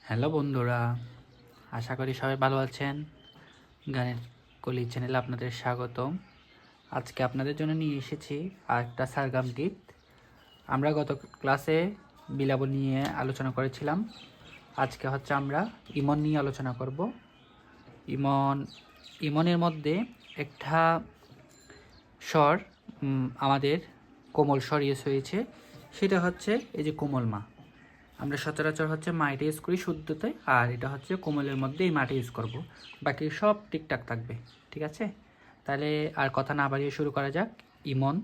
Hello বন্ধুরা, আশা করি সবাই ভালো আছেন। গানের কলি চ্যানেলে আপনাদের স্বাগতম। আজকে আপনাদের জন্য নিয়ে এসেছি আরেকটা সারগাম গীত। আমরা গত ক্লাসে বিলাবল নিয়ে আলোচনা করেছিলাম। আজকে আমরা ইমন নিয়ে আলোচনা করব। ইমনের মধ্যে একটা স্বর আমাদের কোমল স্বর ইউজ হয়েছে, সেটা হচ্ছে এই যে কোমল মা। আমরা সচরাচর মা এটা ইউজ করি শুদ্ধতে, আর এটা কোমলের মধ্যে এই মাটি ইউজ করব। বাকি সব ঠিকঠাক থাকবে, ঠিক আছে? তাহলে আর কথা না বাড়িয়ে শুরু করা যাক। ইমন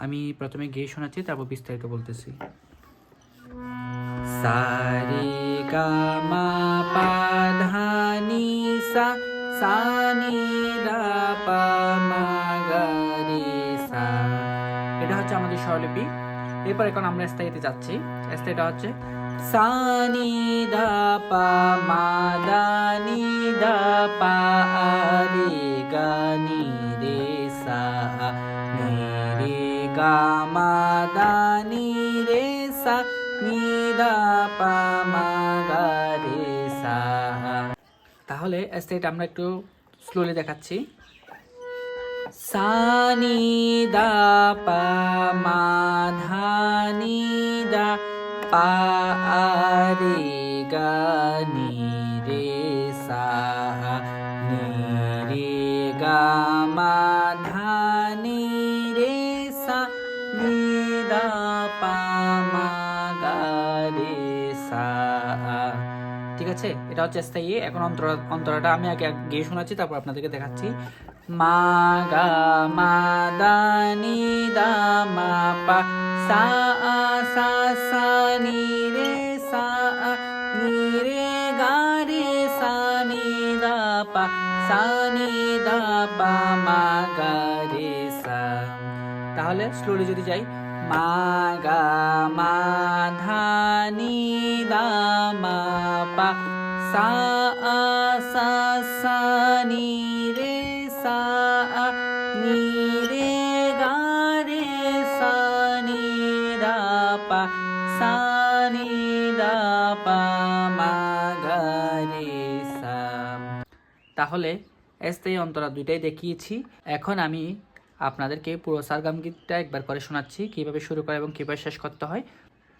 আমি প্রথমে গেয়ে শোনাচ্ছি, তারপর বিস্তারিত বলতেছি। সা রে গা মা পা ধা নি সা, সা নি দা পা মা গা রে সা। এটা আমাদের স্বরলিপি। এরপর এখন আমরা স্থায়ীতে যাচ্ছি। স্থায়ীটা সা নি দা পা মা দা নি দা পা রে গা নি রে সা, নি রে গা মা দা নি রে সা, নি দা পা মা গা রে সা। তাহলে স্টেট আমরা একটু স্লোলি দেখাচ্ছি। সা নি দা পা মা ধা নি দা পা রে গা নি রে সা, নি রে গা মা ধা নি রে সা, নি দা পা মা গা রে সা। ঠিক আছে, এটা স্থায়ী। এখন অন্তরাটা আমি আগে গিয়ে শোনাচ্ছি, তারপর আপনাদেরকে দেখাচ্ছি। মা গা মা দা নি দা মা পা, সা সা সা নি রে সা, নি রে গা রে সা, নি দা পা, সা নি দা পা মা গা রে সা। তাহলে স্লোলি যদি যাই, মা গা মা ধা নি দা মা পা, সা সা সা নি রে সা, নি রে গা রে সা, নি দা পা, সা নি দা পা মা গা রে সা। তাহলে স্থায়ী অন্তরা দুইটাই দেখিয়েছি। এখন আমি আপনাদেরকে পুরো সারগাম গীতটা একবার করে শোনাচ্ছি, কিভাবে শুরু করে এবং কিভাবে শেষ করতে হয়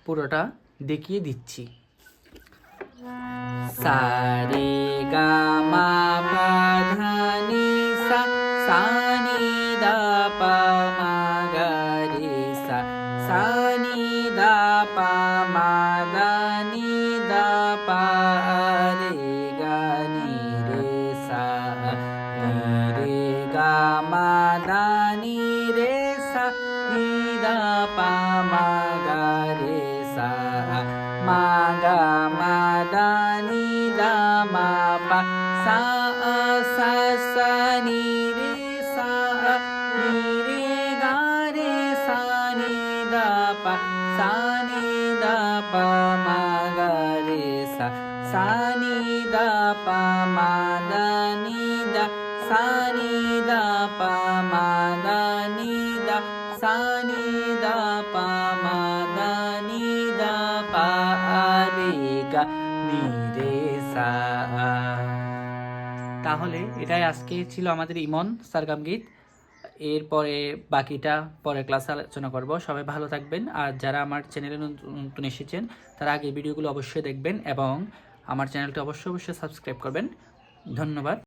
পুরোটা দেখিয়ে দিচ্ছি। সা রে গা মা পা ধা নি সা, সা নি দা পা মা গা রে সা, সা নি দা পা মা দা নি দা পা রে গা নি রে সা, নি রে গা মা দা নি রে সা, নি দা পা মা গা রে সা, মা গা মা দা নি দা মা পা, সা সা সা নি রে সা, নি রে গা রে সা, নি দা পা, সা নি দা পা মা গা রে সা, সা নি দা পা মা দা নি দা, সা নি দা পা মা দা নি দা, সা নি দা পা মা দা নি দা পা রে গা নি রে সা। তাহলে এটাই আজকে ছিল আমাদের ইমন সারগাম গীত। এরপরে বাকিটা পরের ক্লাসে আলোচনা করব। সবাই ভালো থাকবেন, আর যারা আমার চ্যানেলে নতুন এসেছেন তারা আগে ভিডিওগুলো অবশ্যই দেখবেন এবং আমার চ্যানেলটি অবশ্যই সাবস্ক্রাইব করবেন। ধন্যবাদ।